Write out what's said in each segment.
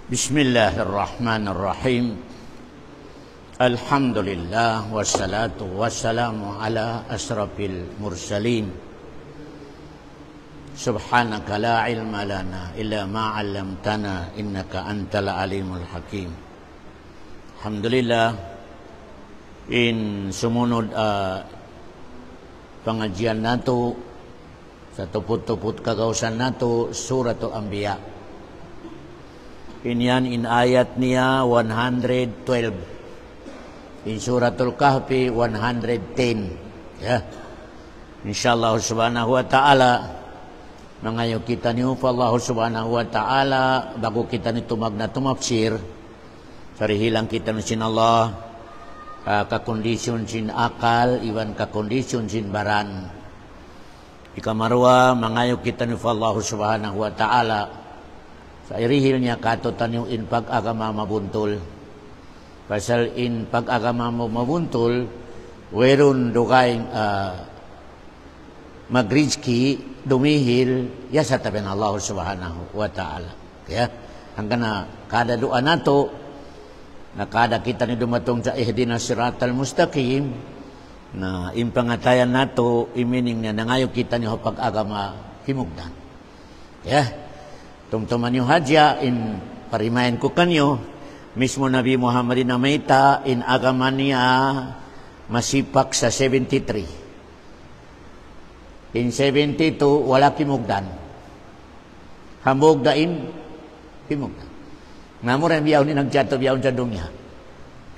Bismillahirrahmanirrahim. Alhamdulillah wassalatu wassalamu ala asrafil mursalin. Subhanaka la ilma lana illa ma 'allamtana innaka antal alimul hakim. Alhamdulillah in sumunod pengajian nato sa tuput-tuput kagausan nato suratul anbiya. Inyan in ayat niya 112. In suratul kahfi 110. Ya. Insyaallah subhanahu wa ta'ala mangayo kita niyo pa Allah subhanahu wa ta'ala bago kita ni tumagna tumapsir sarihilang kita ni sin Allah ka-kondisyon sin akal iwan ka-kondisyon sin baran ikamarwa mangayo kita ni pa Allah subhanahu wa ta'ala sa irihilnya katutan yung in pag-agama mabuntul. Pasal in pag-agama mo mabuntul, werun dukay magrizki, dumihil, ya sa tabi ng Allah subhanahu wa ta'ala. Kaya, hanggang na kada doa nato, na kada kita ni dumatong sa ihdina siratal mustaqim, na impangatayan nato, imining na nangayo kita ni pag-agama himugdan. Kaya, tumtuman yung hadya, in parimayan ko kanyo, mismo Nabi Muhammad na mayta, in agama niya, masipak sa 73. In 72, wala kimugdan. Hambog da in, kimugdan. Namuran biyaw ni nagjato biyaw sa dunya.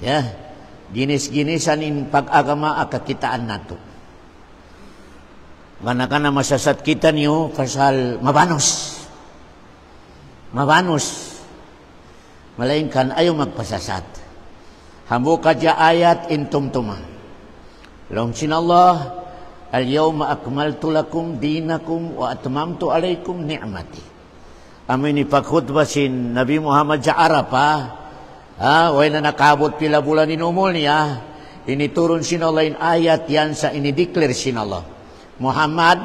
Kaya, ginis-ginisan in pag-agama akakitaan nato. Manaka na masasat kita niyo, pasal mabanos. Malainkan ayaw magpasasat. Hambo kadya ayat in tumtuman. Long sinallah, al-yawma akmaltu lakum dinakum wa atmamtu alaykum ni'mati. Amin ipagkhutbah sin Nabi Muhammad sa Arafah, way na nakabot pila bulan inumol niya, initurun sinallah in ayat yan sa inideclare sinallah. Muhammad,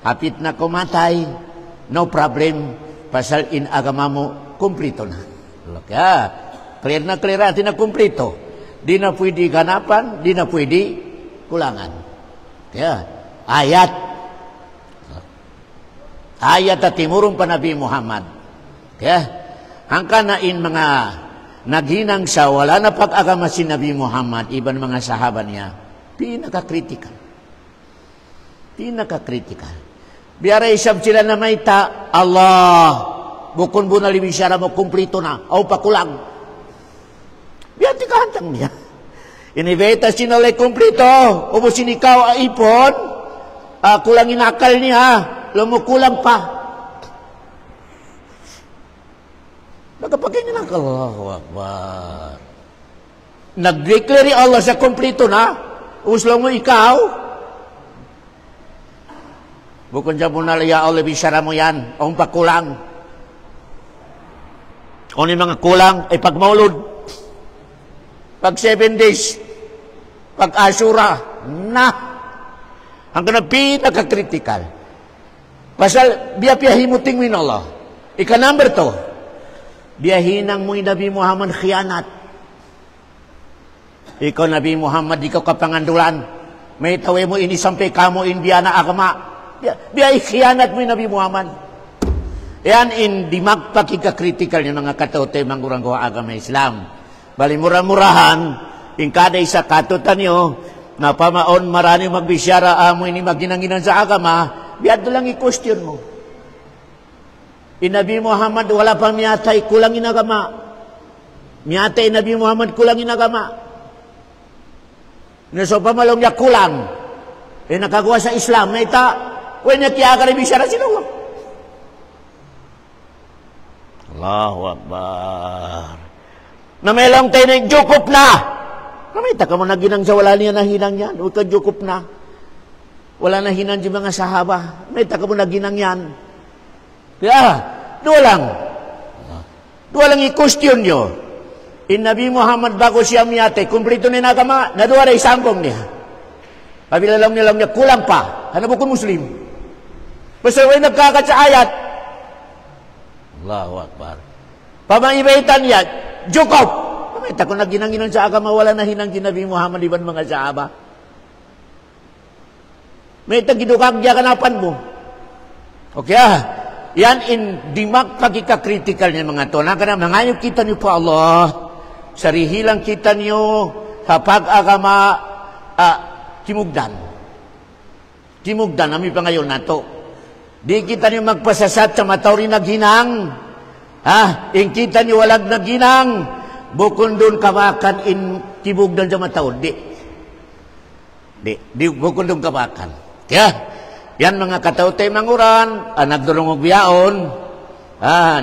hapit na kumatay, no problem. Pasal in agama mo, kumplito na. Kaya, clear na natin na kumplito. Di na pwede ganapan, di na pwede kulangan. Kaya, ayat. Ayat at timurong pa Nabi Muhammad. Kaya, hangka na in mga naghinang sa wala na pag-agama si Nabi Muhammad, iban mga sahaba niya, pinaka-critical. Pinaka-critical. Biara isab sila na mayta, Allah, bukun bu na libisyara mo, kumplito na, o pakulang. Biar tikahantang niya. Inibeta sinalay kumplito, ubusin ikaw ipon, kulangin akal niya, lumukulang pa. Nagkapagay niya ng Allahu Akbar. Nag-declare Allah sa kumplito na, uslo mo ikaw, bukod sa munalaya Allah bisara mo yan, ang pakulang. Kung yung mga kulang, ay pagmaulod. Pag 7 days, pag Ashura, na. Hanggang na pinaka-critical. Pasal, biyahimuting min Allah. Ika number 2, biyahinang mo Nabi Muhammad khianat. Ikaw Nabi Muhammad, ikaw kapangandulan. May tawe mo inisampay kamo in biyana agama. Biya khianat mo Nabi Muhammad. Yan in di magpakika-critical yung mga katote mangurang gawa agama Islam. Bali murah-murahan in kada isa katutan nyo na pamaon marani magbisyara amo ini maginanginan sa agama, biya lang i-question mo. In Nabi Muhammad wala pa miyatay kulangin agama. Miyatay Nabi Muhammad kulangin agama. Naso pamalong niya kulang. Nakagawa sa Islam, may ta when nakiyaga rin bisyara sinungo. Allahu Akbar. Na may lang tayo na jukop na. Namita ka mo naginang sa wala niya na hinang yan. Huwag ka jukop na. Wala na hinang di mga sahaba. Namita ka mo naginang yan. Kaya, doon lang i-question nyo. In Nabi Muhammad bago siya miyate, kumplito ni nagama, na doon ay sambong niya. Pabilalang niya kulang pa. Ano po kung Muslim? Basta ay nagkakat sa ayat. Allahu Akbar. Pamaibaitan niya, Jacob. Pamita kung naginang-inang sa agama, wala na hinang Nabi Muhammad iban mga sahaba. May tagidukag diya kanapan mo. Okay yan dimak pagkika-critical niya mga to. Nakana, mangayog kita niyo po Allah. Sarihilang kita niyo kapag agama kimugdan. Kimugdan, kami pa ngayon na to. Di kita niyo magpasasat sa mataw rin naghinang. In kita niyo walag naghinang. Bukon doon kabakan in kimugdan sa mataw. Di bukon doon kabakan. Kaya, yan mga katawtay manguran, nagdurungog biyaon.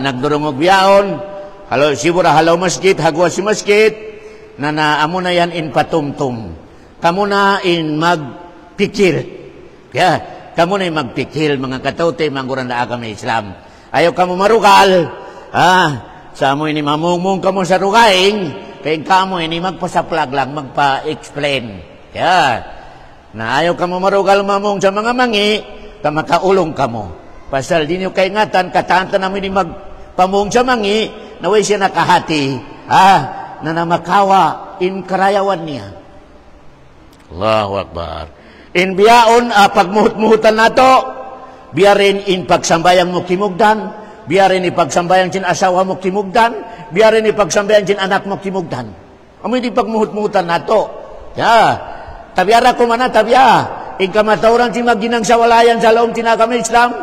Nagdurungog biyaon. Halo, sibura halaw masjid, hagwa si masjid. Amo na yan in patumtum. Kamu na in magpikir. Kaya, kamu na in magpikir, mga katawtay manguran na agama Islam. Ayaw kamu marugal. Sa mo ini mamungmung kamu sa rugaing. Kaya kamu ini magpasaplag lang, magpa-explain. Kaya, na ayaw ka mo marugal mamong sa mga mangi, makaulong ka mo. Pasal di nyo kaingatan, katanta namin ni magpamong sa mangi, naway siya nakahati, na namakawa, in karayawan niya. Allahu Akbar. In biyaon, pagmuhut-muhutan nato, biyarin in pagsambayang mo kimugdan, biyarin ipagsambayang sin asawa mo kimugdan, biyarin ipagsambayang sin anak mo kimugdan. Amoy di pagmuhut-muhutan nato. Tabiara ko mana tabiya. Ika matauran si maginang sa walayan sa laong tinagama Islam.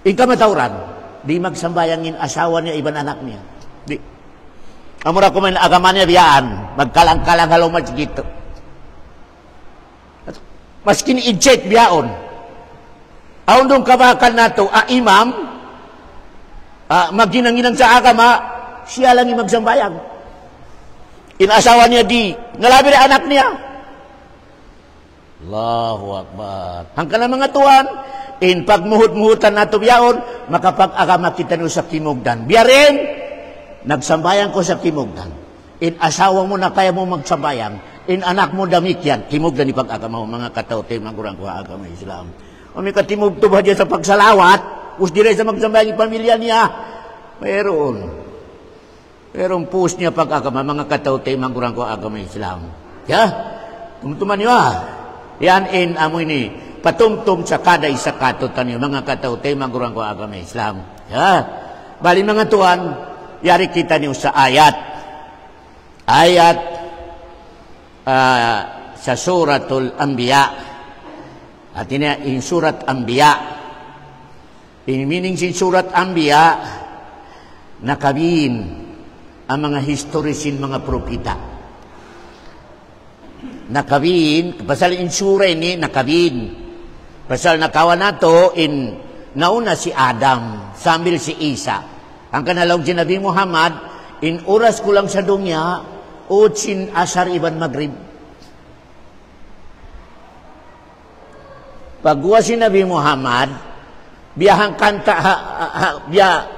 Ika matauran. Di magsambayangin asawa niya, iban anak niya. Di. Amura ko man agama niya biyaan. Magkalang-kalang halaw masjid. Maskin i-check biyaon. Aun dong kabakan nato, imam, maginang-inang sa agama, siya lang yung magsambayang. Inasawa niya di. Ngalabi na anak niya. Allahu Akbar. Hangka na mga tuwan, in pagmuhut-muhutan nato biyaon, makapag-agama kita nyo sa kimugdan. Biyarin, nagsambayang ko sa kimugdan. In asawa mo na kaya mo magsambayang, in anak mo damikyan, kimugdan ni pag-agama mo, mga katawte, magurang ko agama Islam. O may katimug ba dyan sa pagsalawat, usdiray sa magsambayang pamilya niya, Merong push niya pag-agama, mga katawte, magurang ko agama Islam. Tumtuman niyo yan in amoy ni patumtum sa kada isa katutan niyo, mga katawte, magurang ko agama Islam. Bali mga tuwan, yari kita niyo sa ayat sa suratul Anbiya. At in surat Anbiya, in meaning sin surat Anbiya, nakabin ang mga historisin, mga propita. Nakabin, pasal in sura ini, nakabin. Pasal nakawa nato, nauna si Adam, sambil si Isa. Ang kanalawag si Nabi Muhammad, in oras kulang sa dunya, sin asar iban maghrib. Pagwa si Nabi Muhammad, biyahang kanta,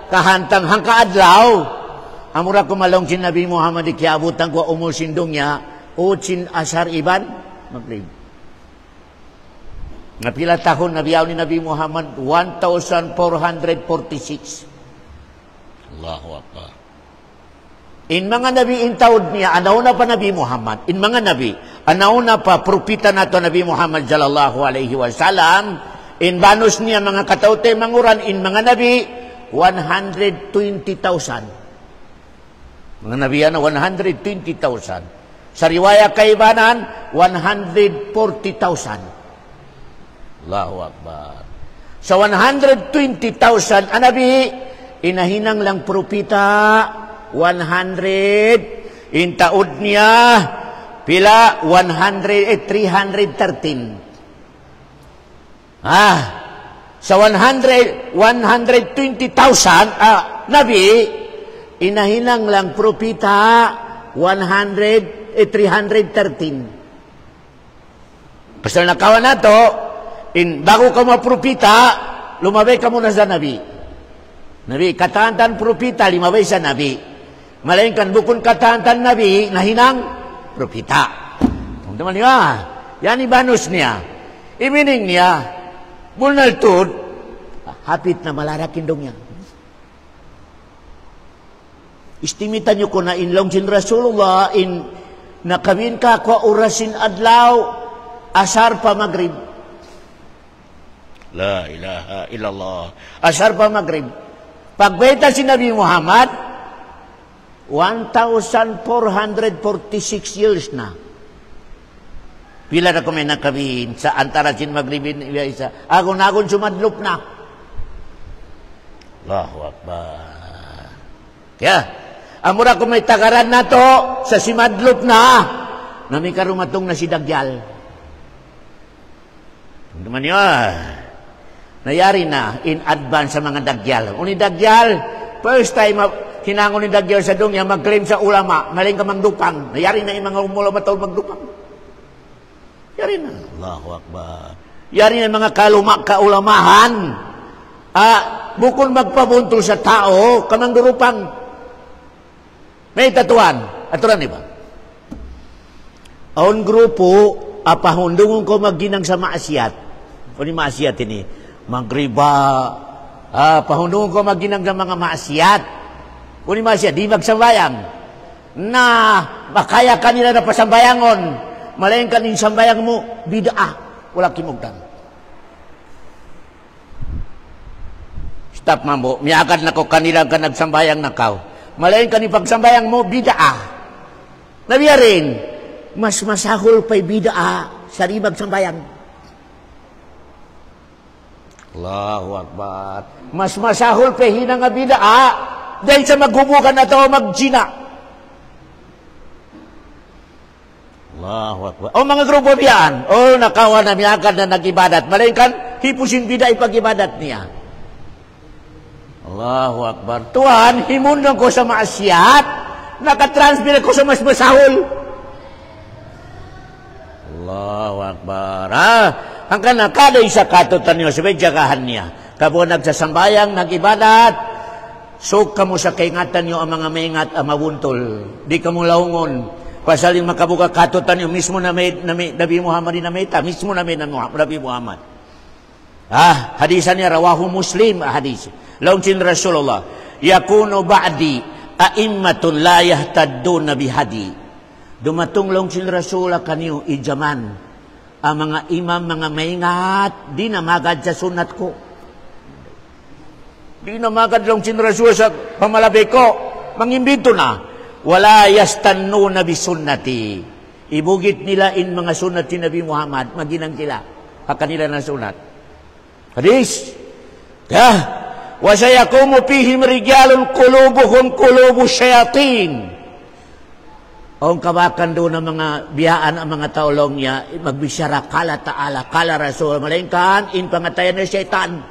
kahantang hangka adlaw, amura kumalong si Nabi Muhammad, ikiabutan ko umulsindong niya, sin asar iban maghrib. Napila tahun nabiyaw ni Nabi Muhammad, 1446. Allahu Akbar. In mga nabi intawd niya, anaw na pa Nabi Muhammad. In mga nabi, anaw na pa propita nato Nabi Muhammad sallallahu alaihi wasallam. In banus niya mga katawte manguran, in mga nabi, 120,000. Mga nabi na 120,000. Sa riwaya kaibanan, 140,000. Allahu Akbar. Sa 120,000 anabi, inahinang lang propita, 100. In taod niya, pila, 313. Sa 120,000 nabi, inahinang lang propita, 313. Pasal nakawan na to, bago ka mapropita, lumabay ka muna sa nabi. Nabi, katantan propita, limabay sa nabi. Malainkan bukon katantan nabi, nahinang propita. Teman-teman niya, yan ibanus niya. Imining niya, bunal tud, hapit na malarakin dong yan. Istimitan nyo ko na inlong sin Rasulullah in nakawin ka ko orasin adlaw asar pa maghrib. La ilaha illallah. Asar pa maghrib. Pagbenta si Nabi Muhammad 1446 years na. Pila na kami nakawin sa antara sin maghribin isa. Agon-agon sumadlop na. Allahu Akbar. Kaya amura ko may tagaran na to sa simadlop na nami karumatong na si Dajjal. Naman yun. Nayari na in advance sa mga Dajjal. Uni Dajjal, first time hinangon ni Dajjal sa dunya, mag-claim sa ulama, maling ka magdupang. Nayari na yung mga ulama taon magdupang. Yari na. Allahu Akbar. Yari na mga kaulamahan. Bukod magpabuntol sa tao, kamang durupang. May tatuan. Aturan di ba? Aon grupo, apahundungon ko magginang sa maasiat. O ni maasiat ini. Magriba. Pahundungon ko magginang sa mga maasiat. O ni maasiat, di magsambayang. Na, makaya kanila na pasambayangon. Malayan kaning sambayang mo, bid'ah. Wala kimugdan. Stop mambo. Miyakad na ko kanila ka nagsambayang nakaw. Malayan ka ni pagsambayang mo, bid'ah. Nabiya rin, mas masahol pa'y bid'ah sa ribag sambayang. Allahu Akbar. Mas masahol pa'y hinang nga bid'ah dahil sa maghubukan na ito mag-jina. Allahu Akbar. O mga grupo biyan, nakawa na miyakad na nag-ibadat. Malayan kan, hipusin bid'ah ipag-ibadat niya. Allahu Akbar. Tuhan, himundan ko sa maasiat, nakatransfer ko sa mas masahol. Allahu Akbar. Ang kada isa katutan niyo, sabay jagahan niya. Kabo nagsasambayang, nag-ibadat, sok ka mo sa kaingatan niyo ang mga maingat ang mabuntol. Di ka mo laungon. Pasaling makabuka katutan niyo, mismo na may Nabi Muhammad na may mismo na may Nabi Muhammad. Hadisan niya, rawahu Muslim, hadis. Launsin Rasulullah, yakunu ba'di a'immatun la yahtadduna bihadi. Dumatong launsin Rasulullah kaniyo ijaman. Ang mga imam, mga maingat, di na magad sa sunat ko. Di na magad launsin Rasulullah sa pamalabi ko. Mangimbito na. Wala yastannuna bisunnati. Ibugit nila in mga sunat ni Nabi Muhammad, maginang sila. Kanila na sunat. Hadis. وَسَيَقُومُ فِيهِمْ رِجَالٌ قُلُوبُهُمْ قُلُوبُ الشَّيَاطِينِ. Ang kabakan doon ng mga biyaan ang mga taulong niya, magbisyara, kala ta'ala, kala Rasul, malingkan, in pangatayan ng syaitan.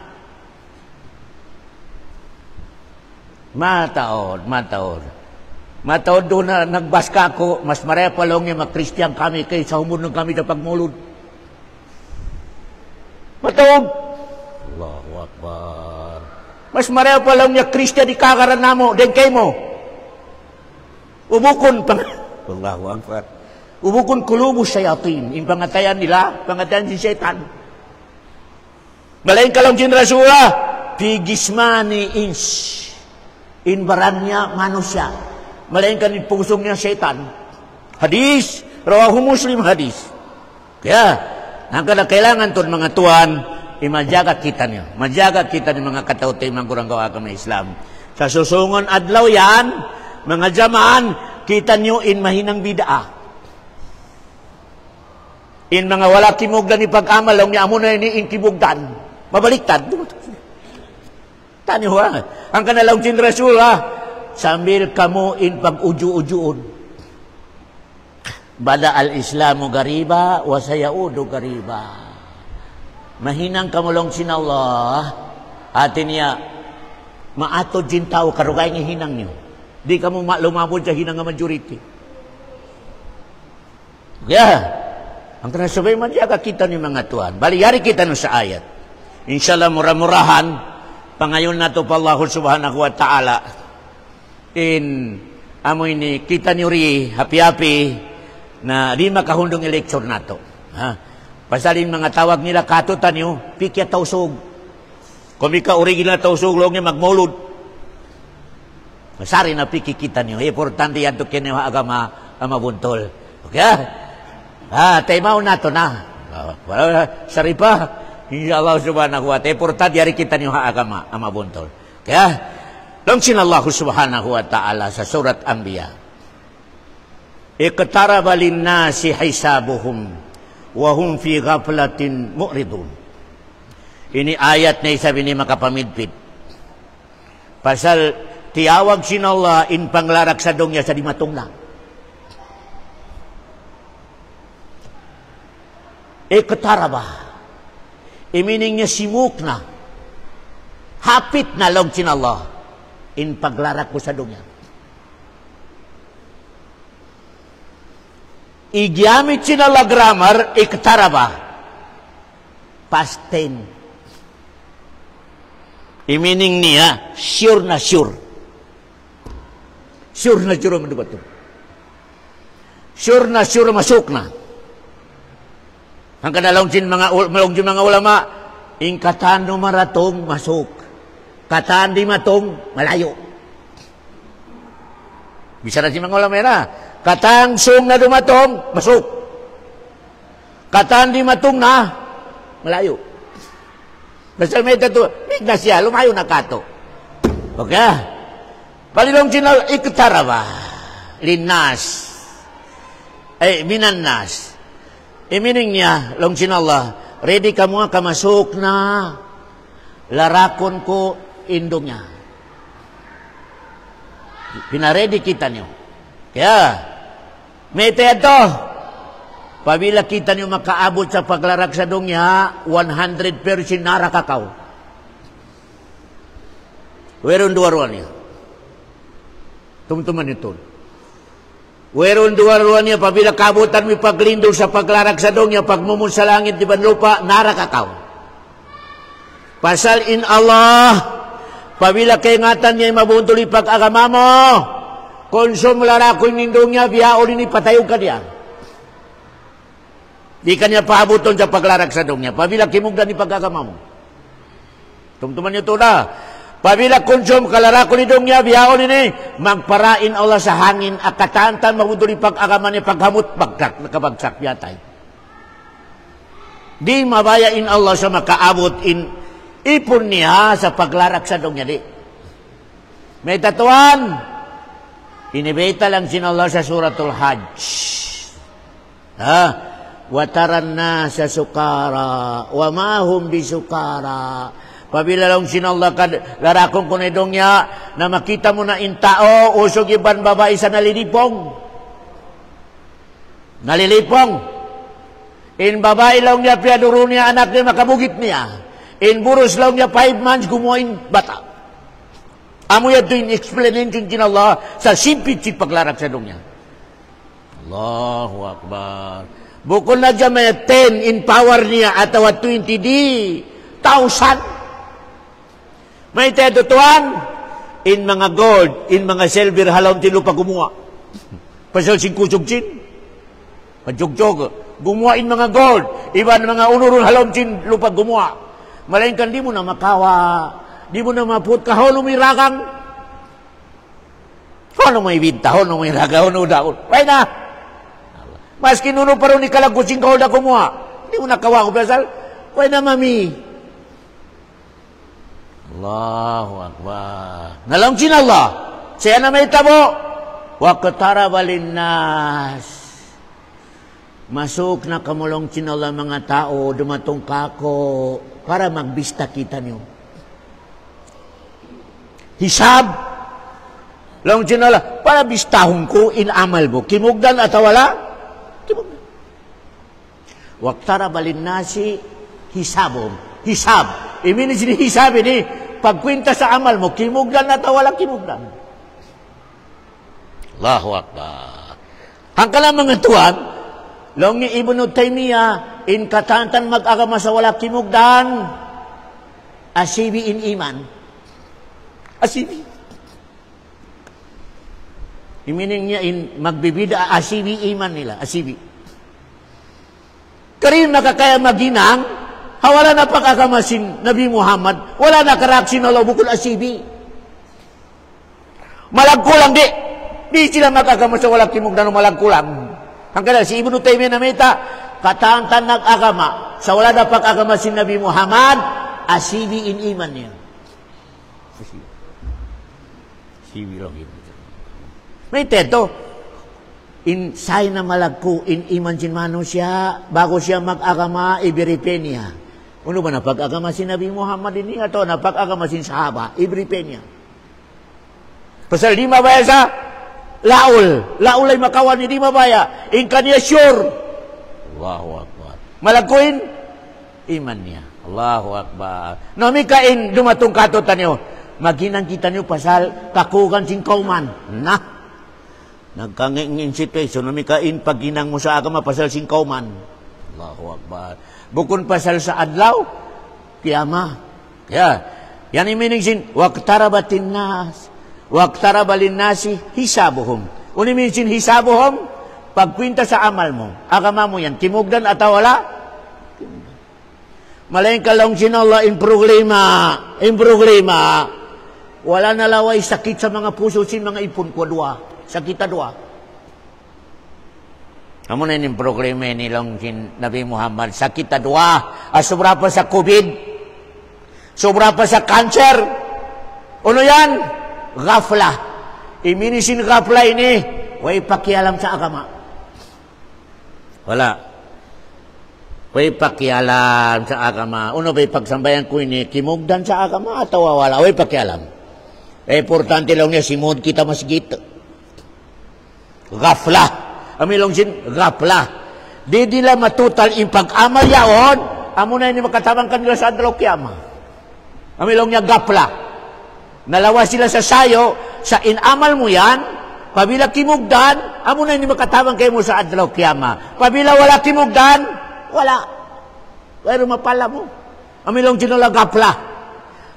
Mataod doon na nagbaska ko, mas maraya palong yung mga Kristiyang kami, kaysa humunong kami na pagmulod. Mataod. Allahu Akbar. Mas maraya pa lang niya Kristiyan di kakaran na mo, den kay mo. Ubukon pang Allahu Akbar. Ubukon kulubo syayatin, in pangatayan nila, pangatayan si syaitan. Malain ka lang sin Rasulullah, pigismani ins, in baranya manusia. Malain ka ni pusong niya syaitan. Hadis, rawahu Muslim hadis. Kaya, ang kailangan to mga tuan, majaga kita niyo. Majaga kita ni mga katauti, mga kurang gawa kami Islam. Sa susungon adlaw yan, mga jamaan, kita niyo in mahinang bid'ah. In mga wala kimugdan ni pag-amal, ni amo na ni in kimugdan. Mabaliktad. Taniyo ha. Ang kanalaw sin Rasul ha, sambil kamu in pag-uju-ujuon. Bada al-Islamu gariba, wa sayaudu gariba. Mahinang kamulong sin Allah, atin niya, maatod din tao, karugay ng hinang niyo. Di ka mo lumabod sa hinang ng majority. Kaya, ang kanasabay madyaga kita ni mga tuan. Baliyari kita no sa ayat. Inshallah, murah-murahan, pangayon na to pa Allah subhanahu wa ta'ala. Amoy ni kita ni uri, happy-happy, na di makahundong eleksyon na to. Pasalin mga tawag nila katutan nyo, pikya tausog. Kung ika original tausog, long niya magmulod. Masari na pikikita niyo. Importante yan to kini agama mabuntol. Okay? Taimaw na to na. Sari pa. Insyaallah subhanahu wa ta'ala. Importante yari kita niyo agama mabuntol. Okay? Langsin Allah subhanahu wa ta'ala sa surat Anbiya. Iqtaraba linnasi hisabuhum wa hum fi ghaflatin mu'ridun. Ini ayat na isabi ni makapamidpit. Pasal tiyawag sin Allah in panglarak sa dongya sa dimatong na. Iqtaraba. Meaning niya simuk na. Hapit na lang sin Allah in paglarak ko sa dongya. Igyamit sin Allah grammar, iqtaraba. Past tense. Meaning niya, sure na sure. Sure na sure man ito. Sure na sure masuk na. Ang kanalong sin mga ulama, ing katan no maratong masuk. Katan di matong malayo. Bisa na si mga ulama na. Katang sung na dumatong, masuk. Katan di matong na, malayo. Basta may tato, na siya, lumayo na kato. Okay? Palilong sinal, iqtaraba. Linnas. Minannas. Meaning niya, long sinallah, ready ka mga kamasok na larakon ko indong niya. Pinaredy kita niyo. Kaya, may teto. Pabila kita niyo makaabot sa paglarak sa dongya, 100% narakakaw. Weron duwaruan niya. Tumtuman ito. Weron duwaruan niya, pabila kabutan mo paglindol sa paglarak sa dongya, pagmumul sa langit di banlupa, narakakaw. Pasal in Allah, pabila kaingatan niya mabuntuli pag-agama mo, konsum larakoy nindong niya, biyaon ni patayog ka niya. Di kanya paabuton sa paglarak sa dongya. Pabila kimugdan ni pag-agama mo. Tumtuman niyo ito na. Pabila konsum kalarako ni dongya, biyaon ni, magparain Allah sa hangin, akatantan, mabuntuli pag-agama ni paghamot, bagsak, nakabagsak, yatay. Di mabayain Allah sa makaabot in ipon niya sa paglarak sa dongya di. May tatuan. Inibeta lang sin Allah sa suratul Hajj. Wataran na sa sukara, wa mahum bisukara. Pabila lang sin Allah larakong kunedong niya, na makita mo na intao, usog iban babae sa nalilipong. Nalilipong. In babae lang niya, piaduro niya, anak niya, makabugit niya. In buros lang niya, 5 months, gumuin bata. Amo yan ito yung explanation sin Allah sa simpit paglarak sa dong niya. Allahu Akbar. Bukod na dyan may 10 in power niya at 20 di 1,000. May tedutuan in mga gold, in mga silver halong tilo pa gumawa. Pasal singkusog-sin. Pajugjog. Gumawa in mga gold. Iban mga unurun halong tin lupa gumawa. Malain kan di mo na makawa. Di mo na maput kahon umiragang. Kahon umibinta, kahon umiragang, kahon udaon. Right na. Maski nuno pa rin ikalagusin ka na kumuha. Hindi mo nakawa ko pasal. Kaya na mami. Allahu Akbar. Nalamsin Allah. Saya na may tabo. Waqtaraba linnas. Masuk na kamulong sinala mga tao. Dumatong kako. Para magbista kita niyo. Hisab. Lang sinala. Para bistahon ko inamal mo. Kimugdan at wala. Waqtaraba linnasi hisabom. Hisab. Imini sini hisab ini pagkwenta sa amal mo, kimugdan na walang kimugdan. Allahu Akbar. Ang kalang mga tuwan, long ni Ibn Taymiyyah, in katantan mag-agama sa wala kimugdan, asibi in iman. Asibi. Imining niya in magbibida, asibi iman nila. Asibi. Karin nakakaya maginang, wala na pagkakamasin Nabi Muhammad, wala na karaksin Allah bukul asibi. Malagkulang di sila magagama sa walang kimugdan o malagkulang. Ang kaya si Ibnu Taymiyah namita, katantan nag-agama sa wala na pag-agama si Nabi Muhammad, asibi in iman niya. Asibi lang ito. May teto, say na malagku in iman sin manusia, bago siya mag-agama, ibiripen niya. Ano ba na pag-agama si Nabi Muhammad ini atau na pag-agama sin sahaba, ibiripen niya. Pasal di mabaya sa laul ay makawan ni di mabaya. In kanya sure. Allahu Akbar. Malagkuin iman niya. Allahu Akbar. Nami kain dumatong katotan niyo. Maginang kita niyo pasal kakugan sing kauman. Nagkangingin situation. Nami kain paginang mo sa agama pasal sing kauman. Allahu Akbar. Bukun pasal sa adlaw, kiyama. Kaya, yan imining sin, waktarabatin nas. Waktarabalin nasi hisabuhum. Unimin sin hisabuhum, pagkwinta sa amal mo. Agama mo yan, kimugdan ataw wala? Malaking kalong sin Allah in problema. Wala nalaway sakit sa mga puso sin mga ipon ko dua. Sakit dua. Amo na yung problema nilang sin Nabi Muhammad. Sakit dua. Sobra pa sa COVID. Sobra pa sa cancer. Ano yan? Ghafla. Iminisin ghafla ini, way pakialam sa agama. Wala. Way pakialam sa agama. Uno ba'y pagsambayan ko ini, kimugdan sa agama atau wala? Way pakialam. Importante lang niya, simod kita masgit. Ghafla. Amilong sin, ghafla. Di nila matutal yung pag-amal yaon, amo na yun makatabang kanila sa adlaw kiyama. Amilong niya, ghafla. Nalawa sila sa sayo, sa inamal mo yan, pabila kimugdan, amo na hindi makatabang kayo mo sa adlaw kiyama. Pabila wala kimugdan, wala. Pero mapala mo. Amilong sinulagapla.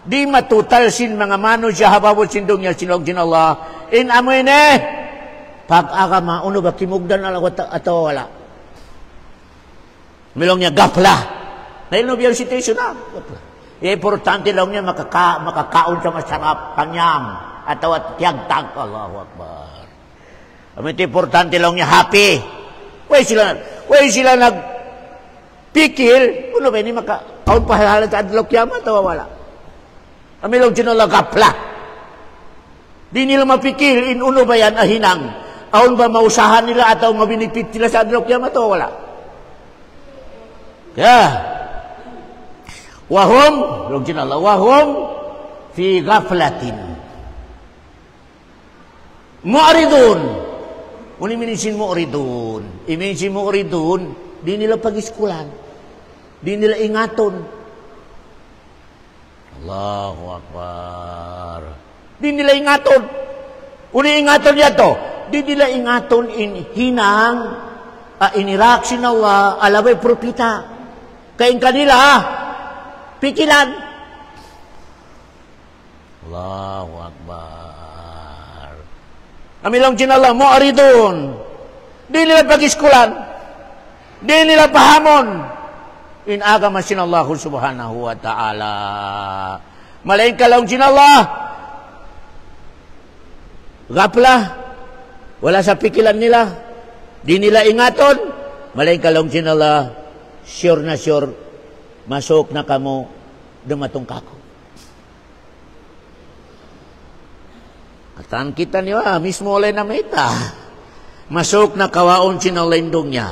Di matutal sin mga mano siya hababot sindong niya sinong sin Allah. In amoy ne, pag-agama, uno ba kimugdan atau wala? Amilong niya gapla. Nailong biyang situation na. Gapla. Importante lang niya makakaon sa masarap, kanyam, atau tiagtag. Allahu Akbar. Importante lang niya happy. Way sila nagpikil, uno ba ini makakaon pahalan sa adlaw kiyama, tawa wala. Amilong sinula gapla. Di nila mapikil, uno ba yan ahinang. Aon ba mausahan nila atau mabinipit nila sa adlaw kiyama, tawa wala. Wahum fi ghaflatin mu'ridun. Minisin mu'ridun. Iminisin mu'ridun, di nila pag-iskulan. Di nila ingaton. Allahu Akbar. Di nila ingaton. Ingaton niya to. Di nila ingaton in hinang interaction Allah alaway propita. Kain kanila pikilan. Allahu Akbar. Amilong sinala mu'ridun. Di nila pag-iskulan. Di nila pahamon. In agama sinallahu subhanahu wa ta'ala. Malaking kalong sinallah. Gapla. Wala sa pikilan nila. Di nila ingaton. Malaking kalong sinallah. Sure na sure. Masuk na kamo dumatong kako. Atan kita niyo mismo oleh na meta. Masuk na kawaon sinalendong niya.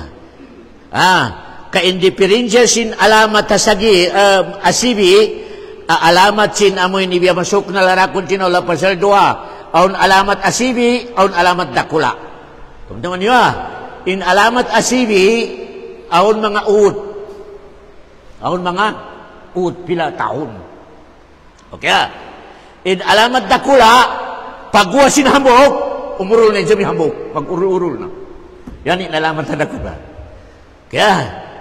Ka-indiferensya sin alamat tasagi asibi alamat sin amoy ni biya masuk na larakon sinala pasal doa. Aun alamat asibi, aun alamat dakula. Teman-teman niyo in alamat asibi aun mga ut. Aun mga ut pila taon. Okay. In alamat dakula, pagwasin hambog, umurul na yung hambog. Mag-urul-urul na. Yan in alamat na dakula. Kaya,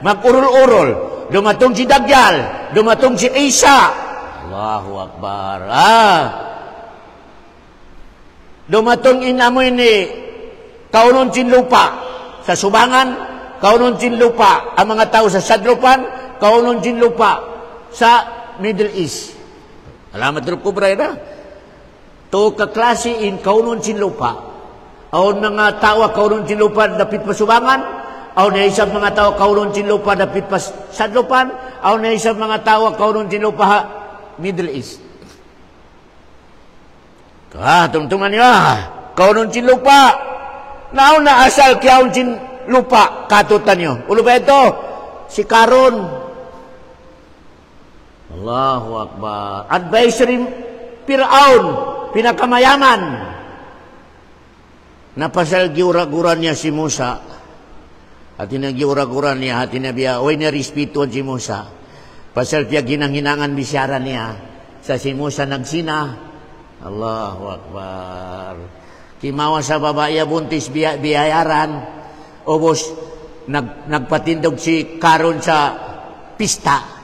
mag-urul-urul. Dumatong si Dajjal. Dumatong si Isa. Allahu Akbar. Dumatong inamoy ni kaunon sin lupa. Sa subangan, kaunon sin lupa. Ang mga tao sa sadrupan, kaunon sin lupa sa Middle East. Alamat rupko brada. To kaklase in kaunon sin lupa. Aw mga tawa kaunon sin lupa dapit pasubangan. Aw na isang mga tawa kaunon sin lupa dapit pas sadlupan. Aw na isang mga tawa kaunon sin lupa Middle East. Tungtungan niya. Kaunon sin lupa. Nao na asal kiyaon sin lupa katutan niyo. Ulo ba ito? Si Karun. Allahu Akbar. Advisory Fir'aun, pinakamayaman. Napasal giura-guran niya si Musa. At giura-guran niya, hati na biya, oy narispetuan si Musa. Pasal piya ginanghinangan bisyara niya. Sa si Musa nagsina. Allahu Akbar. Kimawa sa babae buntis biyayaran. Obos, nagpatindog si Karun sa pista.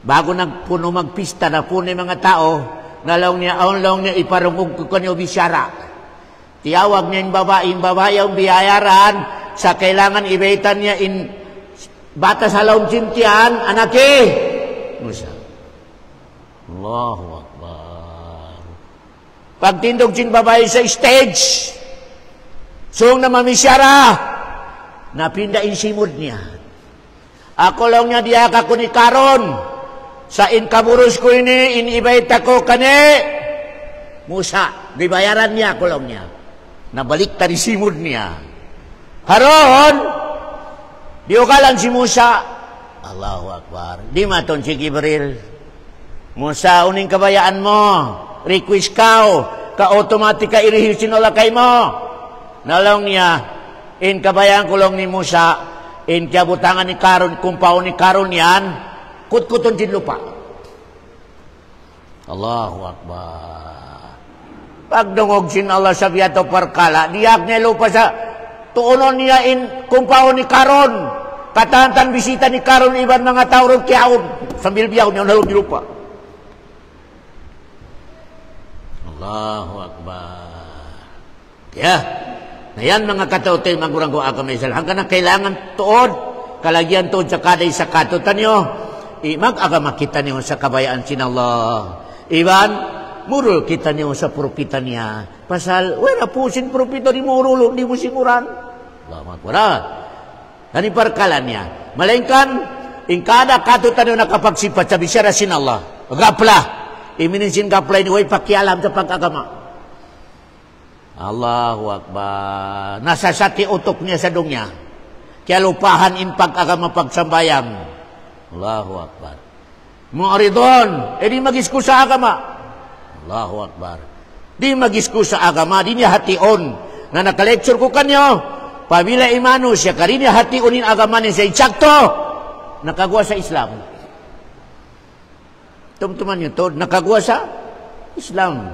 Bago nagpuno magpista na puno yung mga tao, nalaw niya iparungog ko kanyo bisyara. Tiyawag niya yung babae ang biyayaran, sa kailangan ibaitan niya in bata sa laong sintihan, anaki! Musa. Allahu Akbar. Pagtindog sin babae sa stage, sung na mamisyara, napinda in simod niya. Ako lang niya diaka ko ni Karon. Sa inkaburos ko ini, inibayta ko kani. Musa, gibayaran niya, kulong niya. Nabalik tari simud niya. Haron, di ukalan si Musa. Allahu Akbar. Di maton si Gibril. Musa, uning kabayaan mo. Request ka-automatic ka irihil sinulakay mo. Nalong niya, in kabayaan kulong ni Musa, in kiabutangan ni Karon, kumpaw ni Karon yan, kut-kuton din lupa. Allahu Akbar. Pagdungog sin Allah sa biyato parkala, diyak niya lupa sa tuunon niya in kumpaw ni Karon. Katantan bisita ni Karon iban mga tao ron kiyaon. Sambil biyaw niya nalog di lupa. Allahu Akbar. Kaya, na yan mga katautay magurang ko agama Islam. Hanggang na kailangan tuod, kalagyan tuod sa kaday sa katutan nyo. Mag-agama kita niyo sa kabayaan sin Allah. Iban, murul kita niyo sa propita niya. Pasal, wala po sin propita di murul, di mo singuran. Allahu Akbar. Kani parkalan niya. Malengkan, in kada katutan niyo nakapagsipat sa bisyara sin Allah. Gapla. Iminin sin gapla ini, way pakialam sa pag-agama. Allahu Akbar. Nasasati utok niya sa dungya. Kaya lupahan in pag-agama pagsambayang. Allahu Akbar. Mu'aridon, di magisku sa agama. Allahu Akbar. Di magisku sa agama, di niya hation. Na nakalekture ko kanyo, pabila imano siya, kari niya hationin agama niya sa insakto. Nakagawa sa Islam. Tumtuman nyo to, nakagawa sa Islam.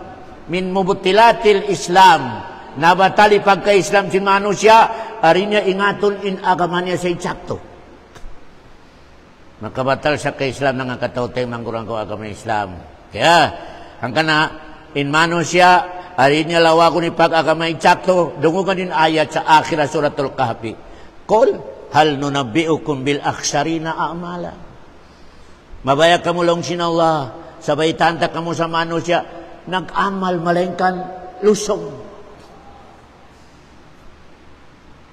Min mubutilatil Islam. Nabatali pagka-Islam sin mano siya, ari niya ingaton in agama niya sa insakto. Makabatal sa ka-Islam ng katautay manggurang ko agama Islam. Kaya, hanggang na, in mano siya, ari niya lawa ko ni pag-agama insakto, dungugan din ayat sa akhira suratul Kahfi. Kul, hal nunabbi'ukum bil akhsarina a'mala. Mabaya kamulong sin Allah, sabay tanta kamo sa mano siya, nag-amal malengkan, lusong.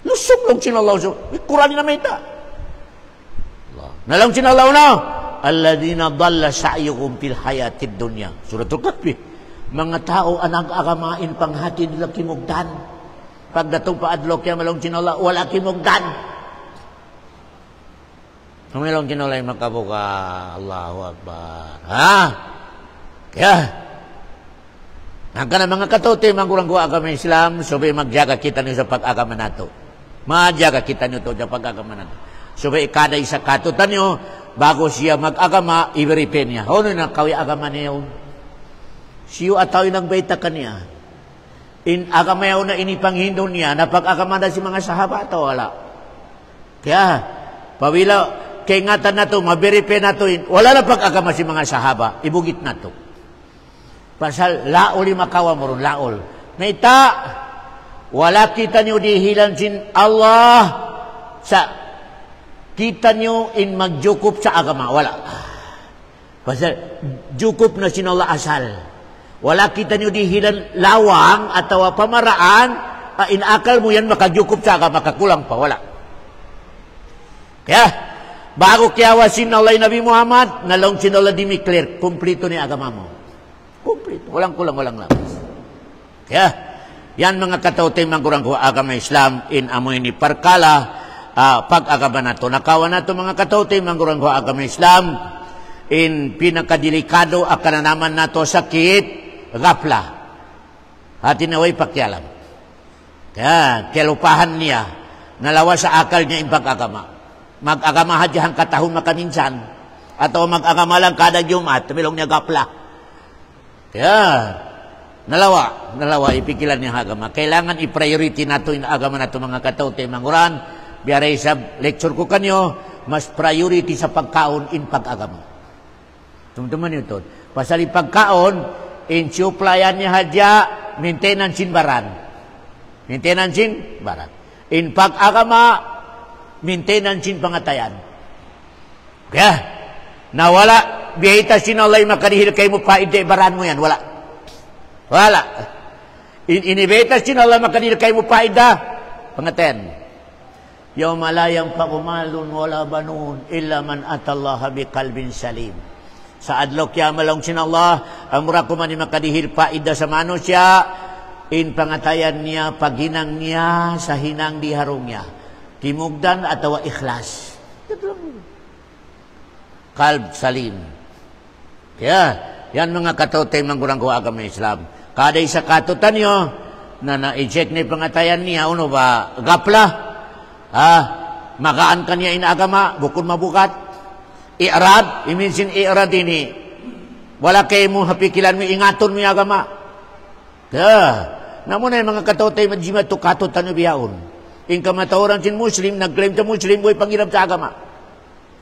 Lusong lang sin Allah. Kurani na may ta. Nalang sinalaw na, alladhina dhalla sa'yuhum fil hayatid dunya. Suratul Kahfi. Mga tao ang nag-agamain panghati nila kimugdan. Pagdatong paadlok kaya malong sinalaw, wala kimugdan. Malong sinalaw yung makabuka. Allahu Akbar. Ha? Kaya, hanggang na mga katote, mangurang ko agama Islam, sabi magjaga kita nyo sa pag-agama nato. Magjaga kita nyo to sa pag-agama nato. So, kada isa katutan nyo, bago siya mag-agama, i-verify niya. Ano na kawi agama niya yun? Siyo ataw yung baita kanya. In agama yun na inipanghindo niya, napag-agama na si mga sahabat o wala. Kaya, pawila, kay ngatan na to, ma-verify na to, wala na pag-agama si mga sahaba, ibugit na to. Pasal, laol yung makawa mo ron, laol. Naita, wala kita nyo dihilan sin Allah sa kita nyo in magjukup sa agama. Wala. Pasal, jukup na sin Allah asal. Wala kita nyo dihilan lawang atau pamaraan, inakal mo yan makajukup sa agama, makakulang pa, wala. Kaya, bago kiyawasin Allah Nabi Muhammad, nalong sinala dimiklir, kumplito ni agama mo. Kumplito, walang kulang, walang labas. Kaya, yan mga katautin mangkurang ko agama Islam, in amoy ni Parkala, pag-agama na to. Nakawa na to mga katautin mangkurang ko agama Islam, in pinakadelikado akan naman na to sakit, gapla. At inaway pakialam. Kaya, kelupahan niya, nalawa sa akal niya in pag-agama. Mag-agama hadyahan katahon makaminsan. Atau mag-agama lang kada Jumat, tamilong niya gapla. Kaya, nalawa, ipikilan niya agama. Kailangan i-priority nato in agama nato mga katautin manguran. Biaray sa lecture ko kanyo, mas priority sa pagkaon in pag-agama. Tumtuman nyo ito. Pasal pagkaon, in suplayan niya hadya, maintenance in baran. Maintenance in baran. In pag-agama, maintenance in pangatayan. Kaya, nawala, biyahita sinalay makarihil kayo mo pa, hindi baran mo yan, wala. Wala. Inibeta sinalay makarihil kayo mo pa, pangatayan. Yawma la yanfa'u malun wala banun illa man atallaha biqalbin salim. Sa adlaw kiyama lang sinallah amura ko man makadihil paida sa manusia in pangatayan niya paghinang niya sa hinang diharong niya. Timugdan atau ikhlas. Kalb salim. Ya, yan mga katutay manggurang ko agama Islam. Kada isa katutan nyo na na-eject ni pangatayan niya uno ba gapla. Magaan kanya in agama, bukod mabukat. I'rad, iminsin i'rad ini. Wala kayo mo hapikilan mo, ingaton mo yung agama. Namun ay mga katotay, majima to katutan nyo biyaon. In kamatawaran sin Muslim, nag-claim sa Muslim, buhay pangirap sa agama.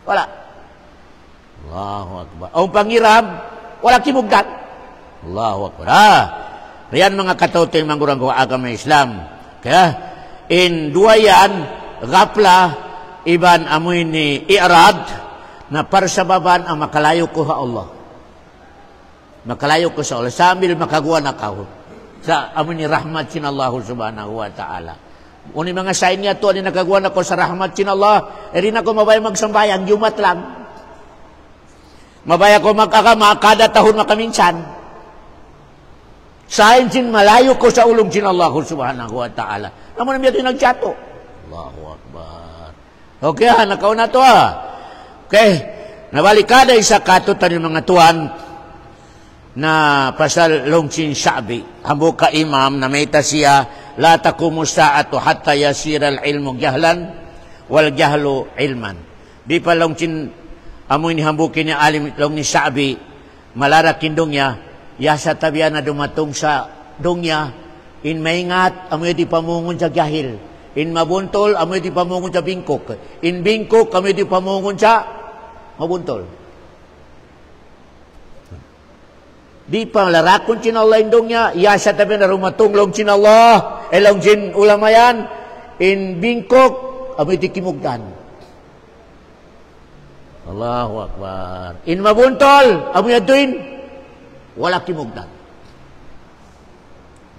Wala. Allahu Akbar. Ang pangirap, wala kimugdan. Allahu Akbar. Riyan mga katotay, manggurang ko agama Islam. Kaya, in dua yan, gapla, iban amoy ni i'rad, na parsababan ang makalayo ko sa Allah. Makalayo ko sa Allah. Sambil makagawa na kao. Sa amoy ni rahmat sin Allah subhanahu wa ta'ala. Uni mga sign niya to, ni nakagawa na ko sa rahmat sin Allah, rin ako mabaya magsambayang, yumat lang. Mabaya ko magkakama, kada tahon makaminsan. Sign sin malayo ko sa ulong sin Allah subhanahu wa ta'ala. Naman naman ito yung nagtsato. Allahu Akbar. Okay, nakaw na to Okay, nabalikada isa katutan yung mga tuwan na pasal longsin Sha'bi. Hambog ka imam na may siya, la takumu sa'atu hatta yasira al-ilmu jahlan wal jahlu ilman. Di pa longsin amoy ni hambukin niya alim long ni Sha'bi, malarakin dong niya, yasa tabiya na dumatong sa dong niya, in maingat, amoy di pamungon sa jahil. In mabuntol, amoy di pamungon sa bingkok. In bingkok, amoy di pamungon sa mabuntol. Di pa larakon sin Allah indong niya, yasa tabi na rumatunglong sin Allah, elong sin ulamayan, in bingkok, amoy di kimugdan. Allahu Akbar. In mabuntol, amoy aduin, wala kimugdan.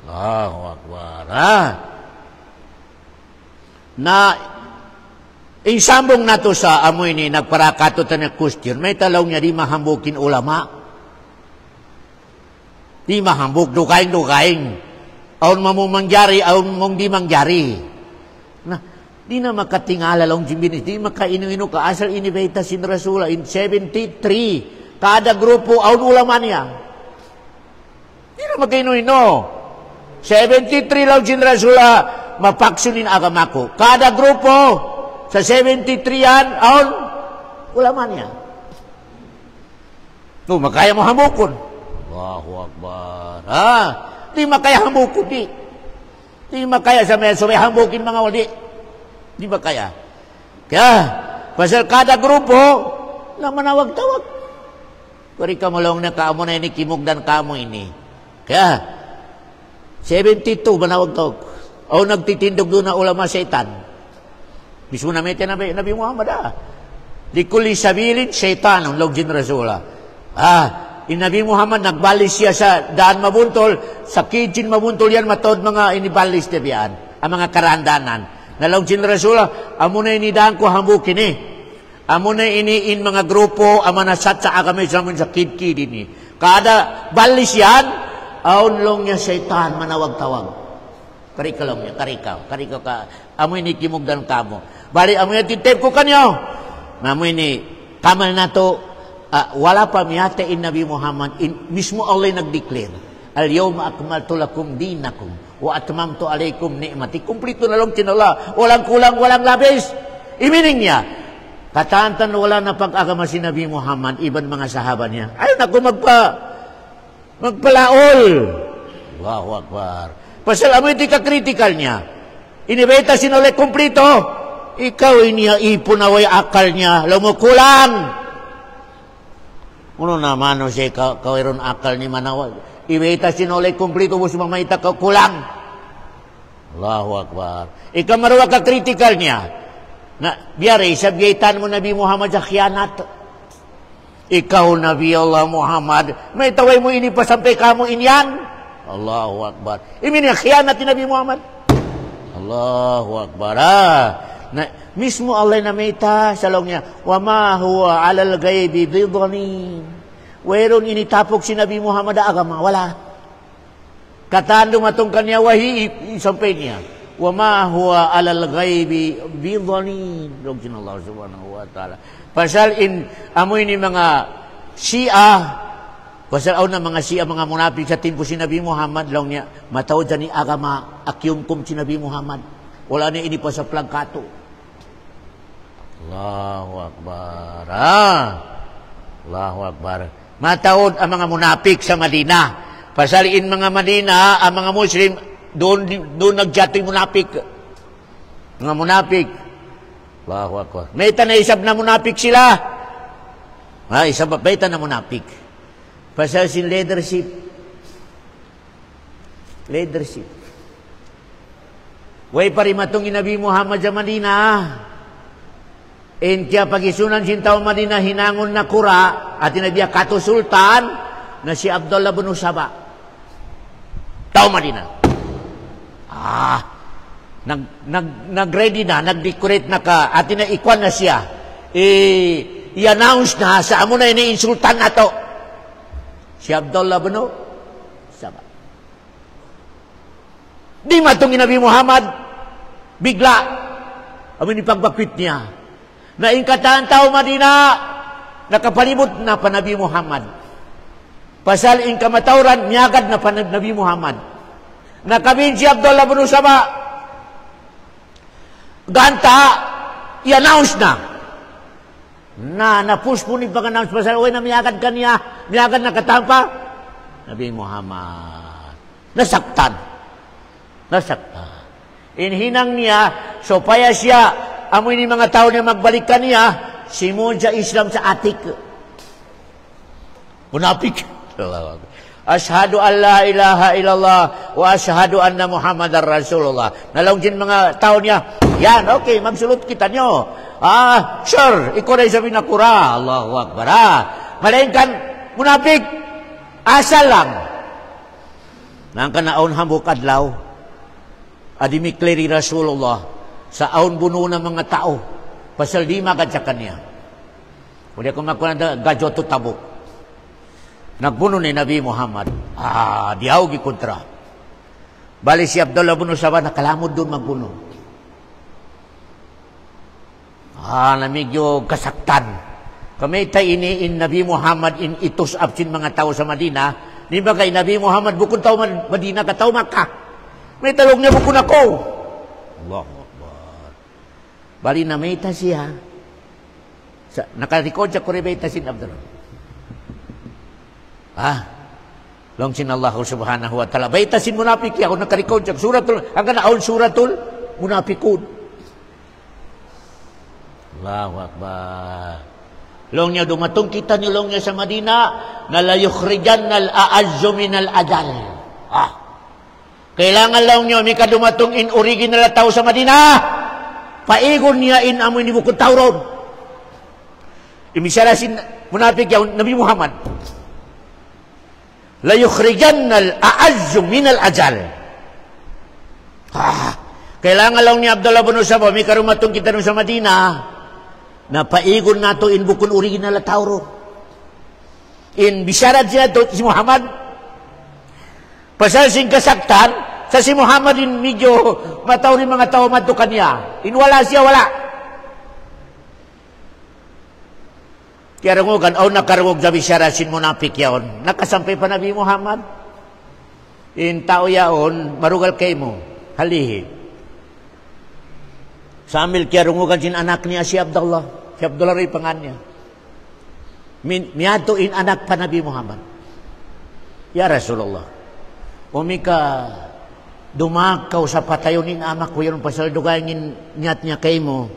Allahu Akbar. Na isambong nato sa amoy ni nagparakato ta na question, may talaw niya di mahambukin ulama. Di mahambuk, dukaing. Aun mo mangyari, aun mong di mangyari. Na, di na makatingala lang jimbinis, di makainu-inu ka, asal inibeta sin Rasula in 73, kada grupo, aun ulama niya. Di na makainu-inu. 73 lang sin Rasula, mapaksunin agama ko. Kada grupo, sa 73 yan, aun ulama niya. No, makaya mo hambukon. Allahu Akbar. Di makaya hambukon, di. Di makaya sa may hambukin mga wali. Di makaya. Kaya, pasal kada grupo, na manawag-tawag. Kari ka malong na kaamo na ini, kimugdan kaamo ini. Kaya, 72, manawag-tawag. O nagtitindog doon na ulama syaitan. Mismo na may Nabi Muhammad, Di kulli sabilin syaitan, ang logjin Rasulah. Nabi Muhammad nagbalis siya sa daan mabuntol, sa kitchen mabuntol yan, matod mga inibalis na biyan, ang mga karandanan. Nalaw sin Rasulullah, amo na inidaan ko hambukin eh. Amo na iniin mga grupo, ang manasat sa kami sa kid-kid ini. Kada balis yan, aunlong niya syaitan manawag-tawag. Karikaw niya, karikaw ka. Amo ini kimugdan kamo. Bali amo ini titip ko kanyo. Amo ini kamal na to, wala pa miyatain Nabi Muhammad, mismo Allah nag-declare, al-yawma akmaltu lakum dinakum, wa atmamtu alaykum ni'mati. Kumplito na lang tinala, walang kulang, walang labis. Imining niya, katantan wala na pag-agama si Nabi Muhammad, iban mga sahabat niya. Ay, naku, magpalaol. Allahu Akbar. Pasal amo iti ka-critical niya. Inibeta sinole kumplito. Ikaw iniya ipunaway akal niya. Lumukulang. Uno naman o siya kawiron akal ni manawag. Ibeta sinole kumplito mo sumamaita ka kulang. Allahu Akbar. Ikaw maruwa ka-critical niya. Na biyari, sabihitan mo Nabi Muhammad sa khianat. Ikaw Nabi Allah Muhammad, may taway mo ini pasampay ka mo inyan. Allahu Akbar. Ini khianat ni Nabi Muhammad. Allahu Akbar. Mismo Allah na meita sa long niya, wa ma huwa 'alal ghaibi bidhanin. Whereon initapok si Nabi Muhammad agama, wala. Katandong atong kanya wahi isampay niya. Wa ma huwa 'alal ghaibi bidhanin. Dogin Allah Subhanahu wa taala. Pasal amoy ni mga Shia, pasal na mga Shia, mga munapik sa timpo si Nabi Muhammad, lang niya, matawad ni agama, akyumkum si Nabi Muhammad. Wala niya ini pa sa plangkato. Allahu Akbar. Allahu Akbar. Matawad ang mga munapik sa Madina. Pasal mga Madina, ang mga Muslim, doon nagjatoy munapik. Mga munapik. Allahu Akbar. May isab na munapik sila. Isab na munapik. Pasal sin leadership. Leadership. Way parimatong Nabi Muhammad sa Madina. Kaya pagisunan sin tao Madina, hinangon na kura, at inabiya kato sultan, na si Abdullah bin Saba. Tao Madina. Nag-ready na, nag-decorate na ka, at inaikwan na siya. I-announce na, sa amo na ini-insultan na to. Si Abdullah bin Saba. Di matong Nabi Muhammad, bigla, amin ipagbakwit niya. Na ingkataan tao Madina, nakapalibot na pa Nabi Muhammad. Pasal ingkamatauran, niyagad na pa Nabi Muhammad. Nakabin si Abdullah bin Saba, ganta, i-announce na. Na-push po ni pag-announce pasal, uy, namiyagad ka niya, miyagad na katampa. Nabi Muhammad, nasaktan. Inhinang niya, so paya siya, amoy ni mga tao niya magbalik ka niya, simon sa Islam sa atik. Munapik. Ashhadu an la ilaha illallah wa ashhadu anna Muhammadar Rasulullah. Nalawin mga tao niya, yan, okay, magsulot kita nyo. Sure, ikaw na isabi na kura. Allahu Akbar. Malingkan, munapik, asal lang. Nang kanaon hambuk adlaw, adimikleri Rasulullah, sa aon buno ng mga tao, pasal di magad sa kanya. Kung ako makuha gajoto tabok. Nagbuno ni Nabi Muhammad. Diyaw gikontra. Bali si Abdullah bin Saba, nakalamod doon magbuno. Namigyo kasaktan. Kami tayo in Nabi Muhammad in itus absin mga tao sa Madina. Di ba kay Nabi Muhammad, bukod tao Madina, kataw Makkah. May talong niya bukod ako. Allahu Akbar. Bali na may siya. Nakarecord sa Kurebeta sin Abdullah. Long sin Allah subhanahu wa ta'ala. Baitasin munafik ako nakarecord sa suratul, hanggang naon suratul munafikun. Allahu Akbar. Long niya dumatong kita niyo long niya sa Madina, na la yukhrijan al-a'azzu min al-adal. Kailangan lang niyo, may kadumatong in original na tao sa Madina, paigon niya in amoy ni bukod tauron. Imisara sin munafik yaw Nabi Muhammad. la yukhrijannal a'azzu minal ajal. Kailangan lang ni Abdullah bin Sabah may karumatong kita nun sa Madina na paigon nato in bukun original at tauro. In bisyarat siya to si Muhammad. Pasal sing kasaktan sa si Muhammad in medyo mataw ni mga tao matukan niya. In wala siya, wala. Kaya rungugan, nakarungog sa bisyarat sin munapik yaon. Nakasampay pa Nabi Muhammad. In tao yaon, marugal kay mo. Halihi. Sambil kaya rungugan sin anak niya si Abdullah. Si Abdullah rin pangan niya. Miyatuin anak pa Nabi Muhammad. Ya Rasulullah. Umika dumakaw sa patayon in amak ko yun pasal dugayngin niyat niya kay mo.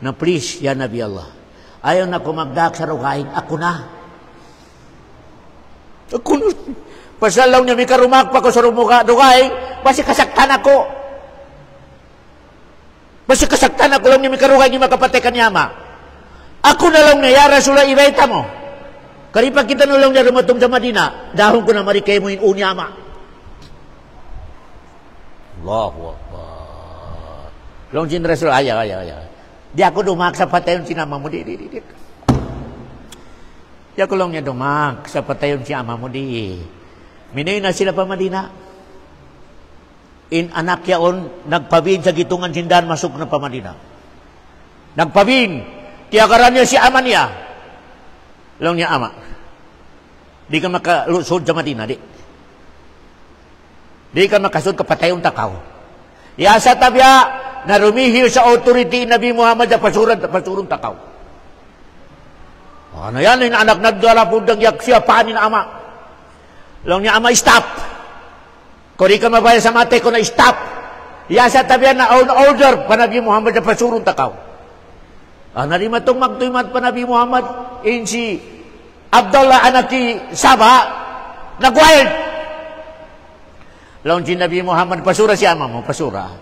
Na please, ya Nabi Allah. Ayaw na kumagdak sa rugayin. Ako na. Ako na. Pasal lang niya may karumak pa ko sa rugayin. Basi kasaktan ako. Basta kasaktan ako lang niya may karugay niya makapatikan niya ama. Ako na lang niya, ya Rasulullah, ibaita mo. Karipag kita na lang niya rumatong sa Madina, dahon ko na marikay mo yung uni ama. Allahu Akbar. Long sin Rasulullah, ayaw. Di ako dumak sa patayon sinama mo, di. Di ako lang niya dumak sa patayon si ama mo, di. Minay na sila pa Madina. In anak yaon, nagpabin sa gitungan sindan, masuk na pa Madina. Nagpabin, tiyagaran niya si ama niya. Lang niya ama. Di ka makalusod sa Madina, di. Di ka makasud kapatayong takaw. Yasa tabya, na rumihil sa authority Nabi Muhammad sa pasurong takaw. Ano yan, in anak nagdala po ng yaksya, paanin na ama. Lang niya ama, stop. Kung di ka mabaya sa mate ko na stop. Yasa tabihan na on order pa Nabi Muhammad sa pasurong takaw. Narima itong magtuymat pa Nabi Muhammad in si Abdullah anak si Saba nag-wild. Laon si Nabi Muhammad pasura si ama mo, pasura.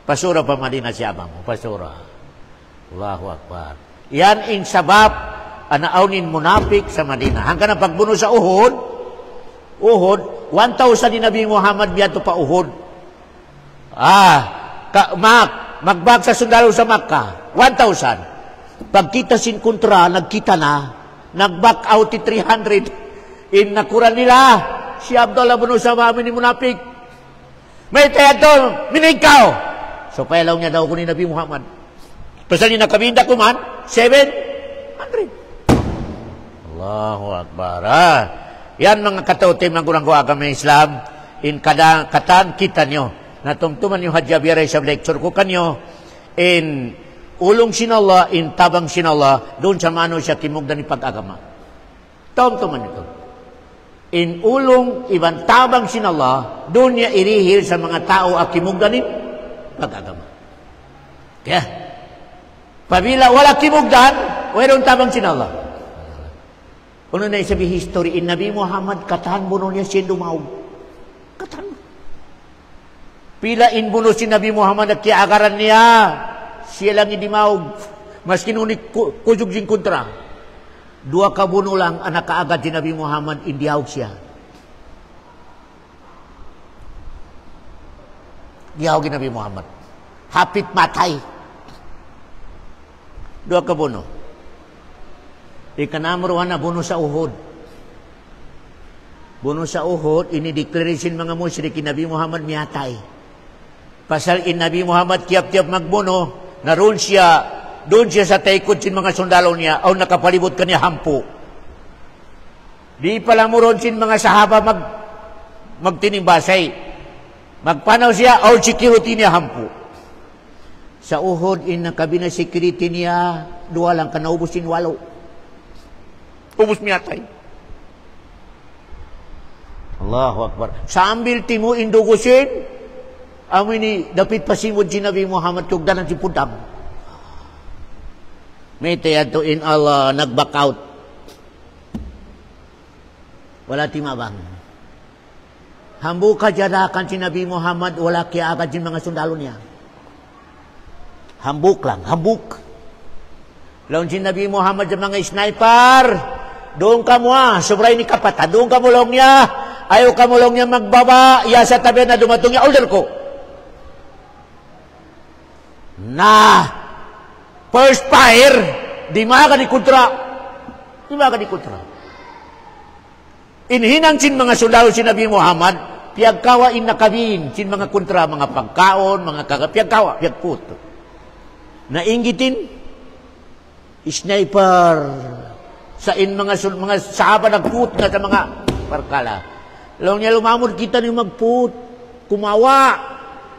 Pasura pa Madina si ama mo, pasura. Allahu Akbar. Yan in sabab anaunin munafik sa Madina. Hanggang na pagbuno sa Uhud, 1,000 ni Nabi Muhammad biyato pa Uhud. Magbag sa sundalo sa Makkah, 1,000. Pagkita sin kontra, nagkita na, nag-back out 300. In nakuran nila, si Abdullah bin Sabah ni munafik. May teato, minikaw. So pailaw niya daw ko ni Nabi Muhammad. Pasal ni nakabinda ko man, 700. Allahu Akbar. Yan mga katautim ng kurang agama Islam, in katan kita nyo, natungtuman yung hadjabiyaray sa lecture ko kanyo, in ulong sinallah, in tabang sinallah, doon sa mano siya kimugdan ni pag-agama. Tungtuman ito. In ulong ibang tabang sinallah, doon niya irihil sa mga tao at kimugdan ni pag-agama. Kaya, pabila wala kimugdan, mayroon tabang sinallah. Ano na isabi history, in Nabi Muhammad, katahan buno niya siya dumaw. Katahan. Pila in buno si Nabi Muhammad at kiagaran niya, siya lang idimaw. Mas kinunik kusog sing kontra. 2 kabuno lang ang nakaagad si Nabi Muhammad, indihawag siya. Dihawag si Nabi Muhammad. Hapit matay. 2 kabuno. Ikanamruhan na buno sa Uhud. Buno sa Uhud, ini-declaration mga musyrik, Nabi Muhammad miyatay. Pasal in Nabi Muhammad tiap-tiap magbuno, naroon siya, doon siya sa taikod sin mga sundalo niya, o nakapalibot kanya hampo. Di pala mo ron sin mga sahaba magtinimbasay. Magpanaw siya, o security niya hampo. Sa Uhud, in nakabina security niya, 2 lang, kanaubusin 8. Ubus miyatay. Allahu Akbar. Sambil timu indugusin, amin ni dapit pasimod si Nabi Muhammad tugdanan si Pudam. May tayato in Allah, nag-back out. Wala timabang. Hambu ka jadakan si Nabi Muhammad, wala kaya agad yung mga sundalo niya. Hambuk lang, hambuk. Laon si Nabi Muhammad sa mga sniper, doon ka mo sobray ni kapata, doon ka mo lang niya, ayaw kamulong niya magbaba, iya sa tabi na dumatong niya, order ko. Nah, first fire, di maka di kontra. Di maka di kontra. Inhinang sin mga sundalo si Nabi Muhammad, piyagkawa inakabin, sin mga kontra, mga pagkaon, mga piyagkawa, piyagput. Nainggitin, sniper, sa mga sahaba nagput na sa mga parkala. Law niya lumamod kita ni magput, kumawa,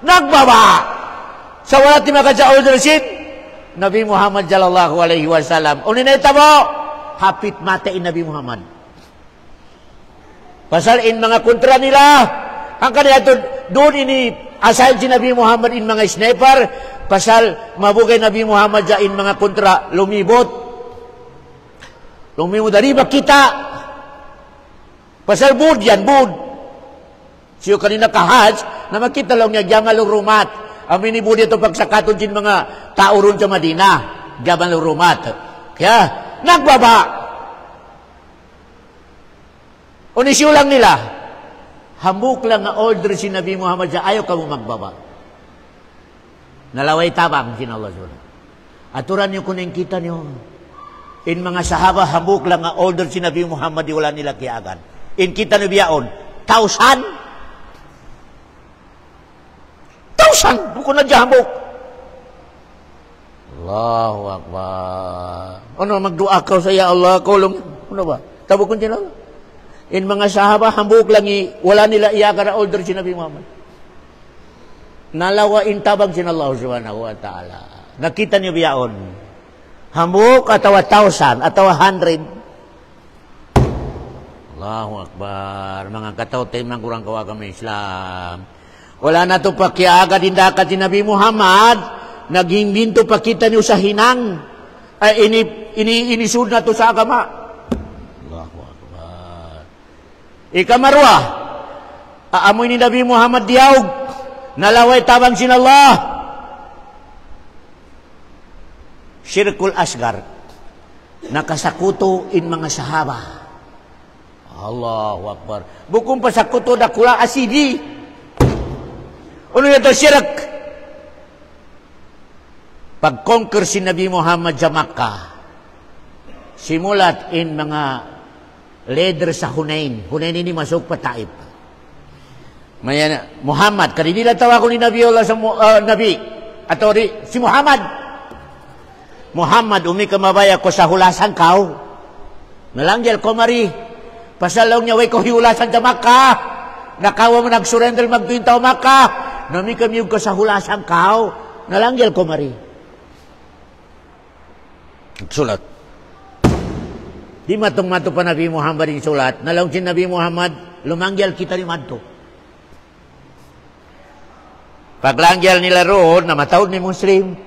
nagbaba. Sa wala ti makadya order sin, Nabi Muhammad sallallahu alaihi wasallam. O ninayta mo, hapit mata in Nabi Muhammad. Pasal in mga kontra nila, ang kanila doon ini asal si Nabi Muhammad in mga sniper, pasal mabugay Nabi Muhammad ja in mga kontra lumibot. Lumimod dari ba kita? Pasal bud yan, bud. Siyo kanina kahaj, na makita lang niya gyaman lurumat. Amin ni bud ito pagsakaton sin mga tao ron sa Madina. Gyaman lurumat. Kaya, nagbaba. Unisyo lang nila. Hambuk lang nga order si Nabi Muhammad sa ayaw ka mo magbaba. Nalaway tabang sin Allah SWT. Aturan niyo kuning kita niyo. In mga sahaba, hambuk lang nga order si Nabi Muhammad, di wala nila kiagan. In kita na biyaon, 1,000? Buko na dyan hambuk. Allahu Akbar. Ano, magdua ka sa ya Allah, kulong. Ano ba? Tabukon din Allah. In mga sahaba, hambuk lang, wala nila iyagan na order si Nabi Muhammad. Nalawa in tabang sin Allah subhanahu wa ta'ala. Nakita niyo biyaon. Hambuk atau 1,000 atau 100. Allahu Akbar. Mga katawtay man kurang kawa kami Islam. Wala na to pakiaga dindakat si Nabi Muhammad. Naging binto pa kita niyo sa hinang. Ay inisud na to sa agama. Allahu Akbar. Ikamarwa. Aamoy ni Nabi Muhammad diyaw. Nalaway tabang sin Allah. Syirkul asgar, nakasakuto in mga sahaba. Allahu Akbar. Bukong pasakuto dakula asidi. Ano ito syirik? Pag-conquer si Nabi Muhammad sa Makkah, simulat in mga leader sa Hunain. Hunain ini masuk pa Taif. Maya Muhammad, kanila tawa ko ni Nabi Allah sa Nabi. Atau si Muhammad. Muhammad, umi kamabaya ko sa hulasan kau. Nalanggel ko mari. Pasalaw niya, way ko hiulasan sa Makkah. Nakawa mo nag-surrender magtuintaw Makkah. Nami kami ko sa hulasan kau. Nalanggel ko mari. Sulat. Di matong-mato pa Nabi Muhammad yung sulat. Nalaw si Nabi Muhammad, lumanggel kita ni Madto. Paglanggel nila roon, na matawad ni Muslim.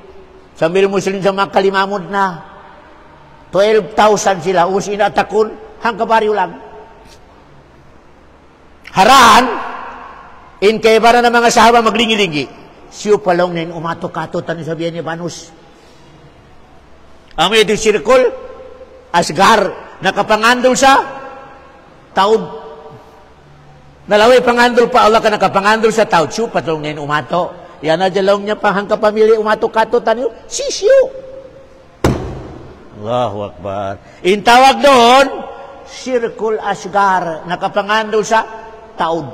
Sambil Muslim sa Makkah limamod na. 12,000 sila. Usi na takun. Hanggang baryo lang. Haran. In kay para ng mga sahaba maglingi-lingi. Siyo palong na umato-kato tani sabihan ni Banus. Ang ito sirkul. Asgar. Nakapangandol sa taod. Nalaway pangandol pa Allah ka nakapangandol sa taod. Siyo palong na umato. Yan na jalong niya pa hangka pamilya umato-kato taniyo. Sisyo. Allahu Akbar. Intawag doon, Sirkul Asgar. Nakapangandol sa taod.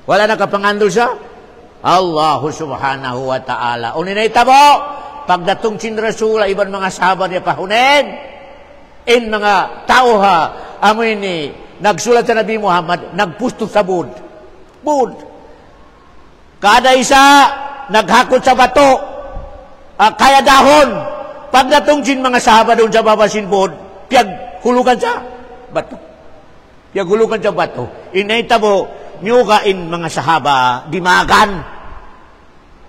Wala nakapangandol sa Allahu Subhanahu wa Ta'ala. Uninay tabo, pagdatong sin Rasula, iban mga sahabat niya pahunin. In mga tao ha, amoy ni, nagsulat sa Nabi Muhammad, nagpusto sa bud. Bud. Kada isa, naghakot sa bato, kaya dahon. Pagdatong sin mga sahaba doon sa babasin bod, piyag-hulugan sa bato. Piyag-hulugan sa bato. Inaita mo, niyuga in mga sahaba, dimagan.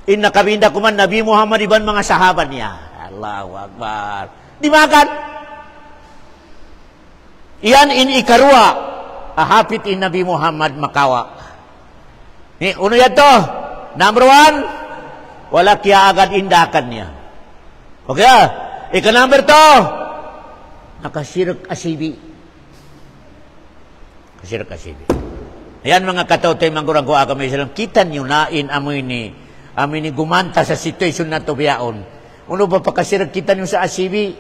In nakabinda ko man, Nabi Muhammad, iban mga sahaba niya. Allahu Akbar. Dimagan. Iyan in ikarua, ahapit in Nabi Muhammad makawa. Uno yan to. Number 1, wala kaya agad indakan niya. Okay Ika-number 2, nakasirik asibi. Sirik asibi. Ayan mga katawtay manggurang ko agama Islam, kita niyo nain amoy ni gumanta sa situation na to biyaon. Uno ba pakasirig kita niyo sa asibi?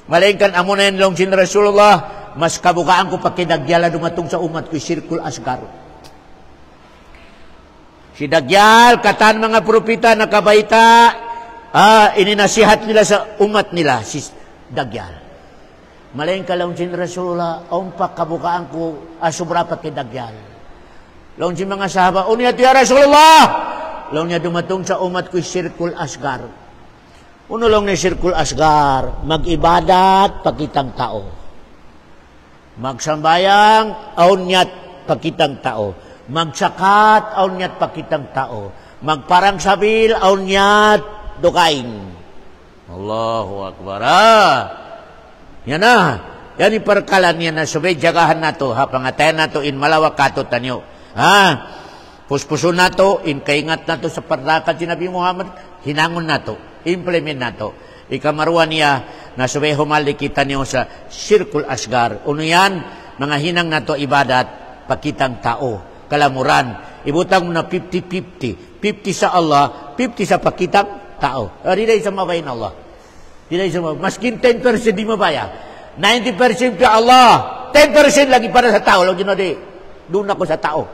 Malainkan amo na yan long sin Rasulullah, mas kabukaan ko pakidagyala dumatong sa umat ko sirkul asgar. Si Dagyal, katan mga propita nakabaita, ininasihat nila sa umat nila, si Dagyal. Malain ka lang sin Rasulullah, umpak kabukaan ko, asubra pa kay Dagyal. Lang sin mga sahaba, unyat ya Rasulullah! Lang niya dumatong sa umat ko, sirkul asgar. Uno lang ni sirkul asgar, mag-ibadat, pakitang tao. Magsambayang, unyat, pakitang tao. Magsakat, unyat, pakitang tao. Magparang sabil, unyat, dukain. Allahu Akbar. Yan na. Yan iparkalan yan na subay jagahan nato. Pangatayan nato in malawak kato tanyo. Puspuso nato, in kaingat nato sa parlakan si Nabi Muhammad, hinangon nato, implement nato. Ikamaruan niya na subay humali kita niyo sa sirkul asgar. Uno yan, mga hinang nato ibadat, pakitang tao. Kalamuran. Ibutang mo na 50-50. 50 sa Allah, 50 sa pakitang tao. Di sa mabayin Allah. Maskin 10% di mabaya. 90% ka Allah. 10% lagi para sa tao. Doon ako sa tao.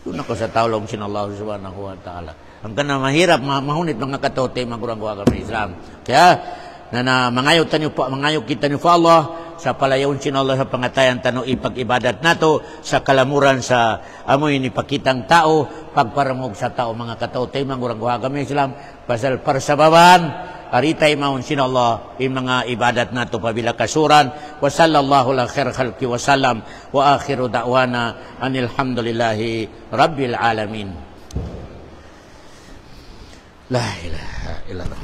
Doon ako sa tao lang sin Allah subhanahu wa ta'ala. Ang kana mahirap, mahunit mga katote, magurang ko agama Islam. Kaya, mangayo kita niyo pa Allah, sa palayaw sin Allah sa pangatayan tano ipag-ibadat nato, sa kalamuran sa amoy ni pakitang tao, pagparamog sa tao mga katote, magurang ko agama Islam, pasal parsababan, aritay maun sin Allah, yung mga ibadat nato pabila kasuran, wa sallallahu la khair khalqi wa sallam, wa akhiru da'wana, anilhamdulillahi rabbil alamin. La ilaha illallah.